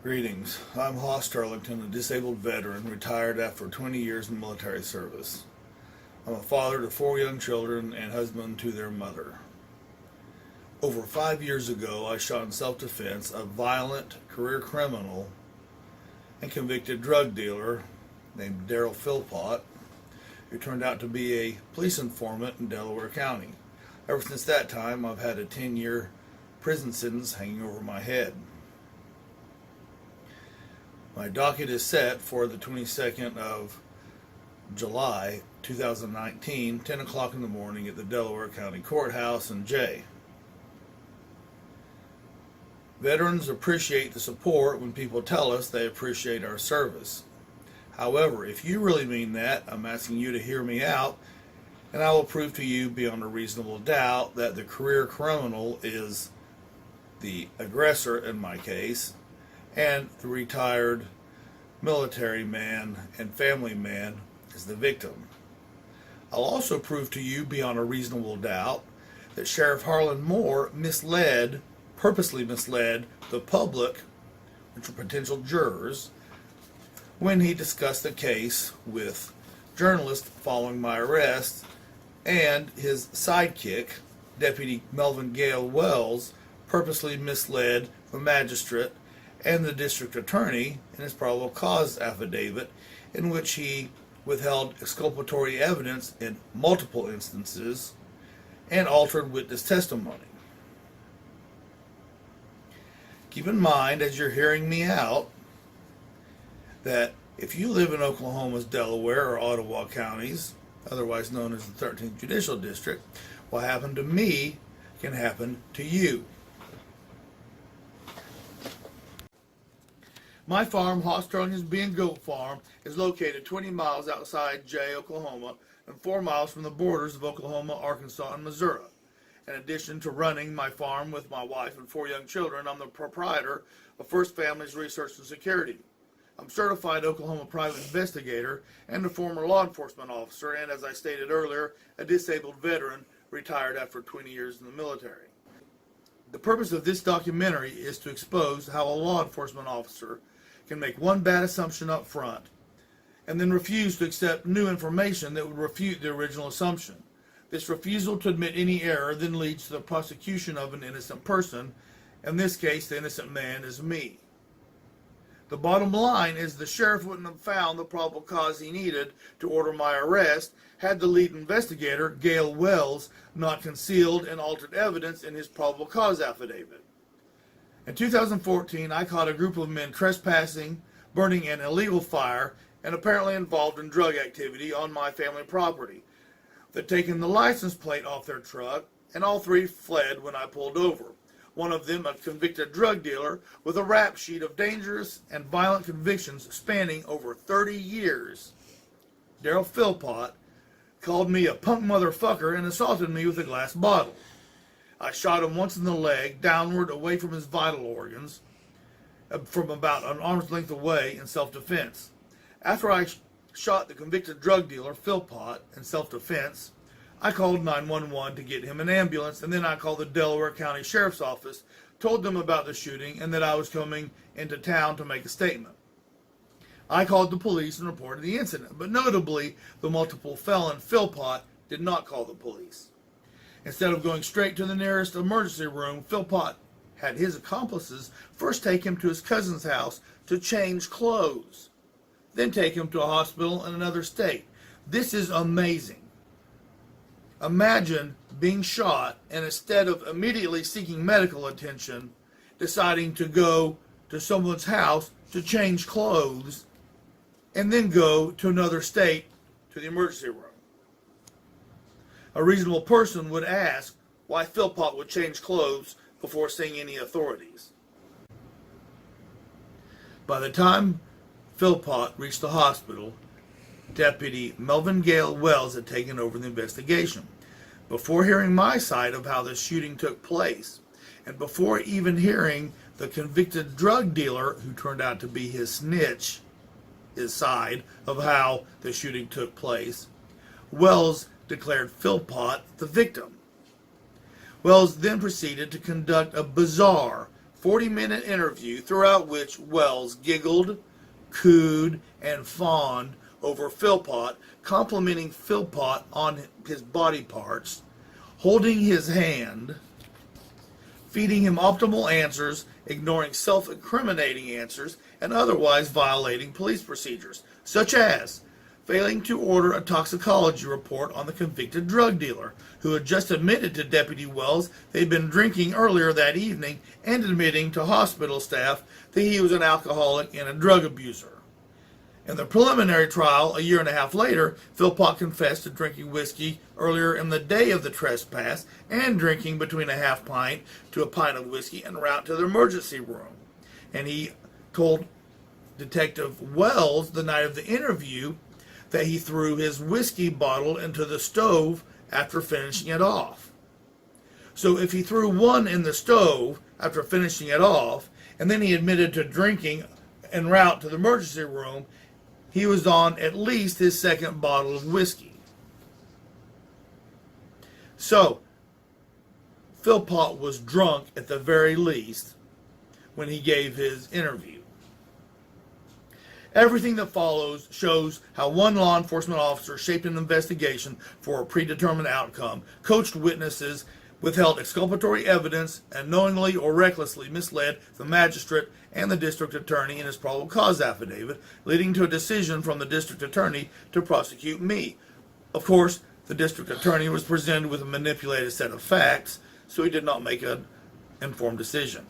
Greetings. I'm Hoss Turlington, a disabled veteran, retired after 20 years in military service. I'm a father to 4 young children and husband to their mother. Over 5 years ago, I shot in self-defense a violent career criminal and convicted drug dealer named Daryl Philpott, who turned out to be a police informant in Delaware County. Ever since that time, I've had a 10-year prison sentence hanging over my head. My docket is set for the 22nd of July 2019, 10 o'clock in the morning at the Delaware County Courthouse in Jay. Veterans appreciate the support when people tell us they appreciate our service. However, if you really mean that, I'm asking you to hear me out, and I will prove to you beyond a reasonable doubt that the career criminal is the aggressor in my case, and the retired military man and family man is the victim. I'll also prove to you beyond a reasonable doubt that Sheriff Harlan Moore purposely misled the public, which are potential jurors, when he discussed the case with journalists following my arrest, and his sidekick, Deputy Melvin Gale Wells, purposely misled the magistrate and the district attorney in his probable cause affidavit, in which he withheld exculpatory evidence in multiple instances and altered witness testimony. Keep in mind, as you're hearing me out, that if you live in Oklahoma's Delaware or Ottawa counties, otherwise known as the 13th Judicial District, what happened to me can happen to you. My farm, Hoss Turlington's Bee and Goat Farm, is located 20 miles outside Jay, Oklahoma, and 4 miles from the borders of Oklahoma, Arkansas, and Missouri. In addition to running my farm with my wife and 4 young children, I'm the proprietor of First Family's Research and Security. I'm certified Oklahoma private investigator and a former law enforcement officer, and as I stated earlier, a disabled veteran retired after 20 years in the military. The purpose of this documentary is to expose how a law enforcement officer can make one bad assumption up front and then refuse to accept new information that would refute the original assumption. This refusal to admit any error then leads to the prosecution of an innocent person. In this case, the innocent man is me. The bottom line is the sheriff wouldn't have found the probable cause he needed to order my arrest had the lead investigator, Gale Wells, not concealed and altered evidence in his probable cause affidavit. In 2014, I caught a group of men trespassing, burning an illegal fire, and apparently involved in drug activity on my family property. They'd taken the license plate off their truck, and all 3 fled when I pulled over. One of them, a convicted drug dealer with a rap sheet of dangerous and violent convictions spanning over 30 years. Daryl Philpott called me a punk motherfucker and assaulted me with a glass bottle. I shot him once in the leg, downward, away from his vital organs, from about an arm's length away in self-defense. After I shot the convicted drug dealer, Philpott, in self-defense, I called 911 to get him an ambulance, and then I called the Delaware County Sheriff's Office, told them about the shooting, and that I was coming into town to make a statement. I called the police and reported the incident, but notably, the multiple felon Philpott did not call the police. Instead of going straight to the nearest emergency room, Philpott had his accomplices first take him to his cousin's house to change clothes, then take him to a hospital in another state. This is amazing. Imagine being shot and instead of immediately seeking medical attention, deciding to go to someone's house to change clothes and then go to another state to the emergency room. A reasonable person would ask why Philpott would change clothes before seeing any authorities. By the time Philpott reached the hospital, Deputy Melvin Gale Wells had taken over the investigation. Before hearing my side of how the shooting took place, and before even hearing the convicted drug dealer, who turned out to be his snitch, his side of how the shooting took place, Wells declared Philpott the victim. Wells then proceeded to conduct a bizarre 40-minute interview throughout which Wells giggled, cooed, and fawned over Philpott, complimenting Philpott on his body parts, holding his hand, feeding him optimal answers, ignoring self-incriminating answers, and otherwise violating police procedures, such as failing to order a toxicology report on the convicted drug dealer, who had just admitted to Deputy Wells they'd been drinking earlier that evening, and admitting to hospital staff that he was an alcoholic and a drug abuser. In the preliminary trial, a year and a half later, Philpott confessed to drinking whiskey earlier in the day of the trespass and drinking between a half pint to a pint of whiskey en route to the emergency room. And he told Detective Wells the night of the interview that he threw his whiskey bottle into the stove after finishing it off. So if he threw one in the stove after finishing it off, and then he admitted to drinking en route to the emergency room, he was on at least his second bottle of whiskey. So, Philpott was drunk at the very least when he gave his interview. Everything that follows shows how one law enforcement officer shaped an investigation for a predetermined outcome, coached witnesses, withheld exculpatory evidence, and knowingly or recklessly misled the magistrate and the district attorney in his probable cause affidavit, leading to a decision from the district attorney to prosecute me. Of course, the district attorney was presented with a manipulated set of facts, so he did not make an informed decision.